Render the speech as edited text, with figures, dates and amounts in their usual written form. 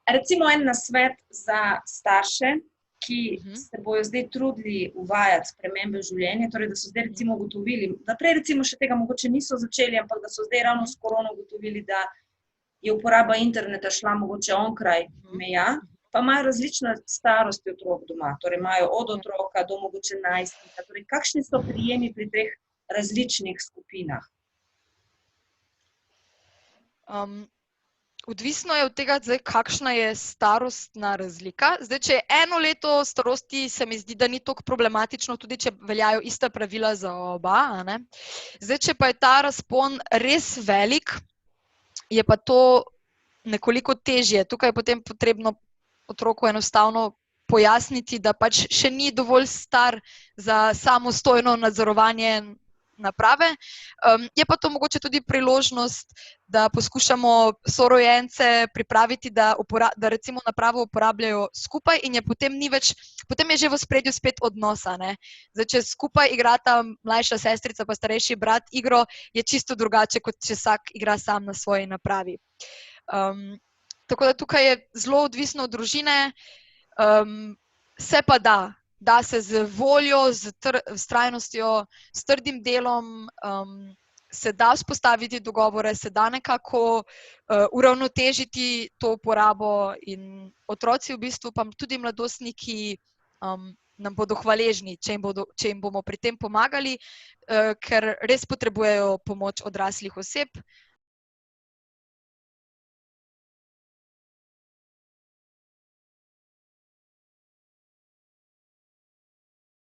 Recimo en nasvet za starše, ki se bojo zdaj trudili uvajati spremembe v življenje, torej da so zdaj recimo ugotovili, da prej recimo še tega mogoče niso začeli, ampak da so zdaj ravno s korono ugotovili, da je uporaba interneta šla mogoče onkraj meja, pa imajo različne starosti otrok doma, torej imajo od otroka do mogoče najstnika, torej kakšni so prijemi pri teh različnih skupinah? Odvisno je od tega, zdaj, kakšna je starostna razlika. Zdaj, če je 1 leto starosti, se mi zdi, da ni toliko problematično, tudi če veljajo ista pravila za oba, a ne. Zdaj, če pa je ta razpon res velik, je pa to nekoliko težje. Tukaj je potem potrebno otroku enostavno pojasniti, da pač še ni dovolj star za samostojno nadzorovanje naprave. Je pa to mogoče tudi priložnost, da poskušamo sorojence pripraviti, da recimo napravo uporabljajo skupaj in je potem ni več, potem je že v ospredju spet odnos, a ne. Zdaj, če skupaj igrata mlajša sestrica pa starejši brat igro, je čisto drugače, kot če vsak igra sam na svoji napravi. Tako da tukaj je zelo odvisno od družine, se pa da se z voljo, z vztrajnostjo, s trdim delom, se da vzpostaviti dogovore, se da nekako uravnotežiti to uporabo in otroci v bistvu, pa tudi mladostniki, nam bodo hvaležni, če jim bomo pri tem pomagali, ker res potrebujejo pomoč odraslih oseb,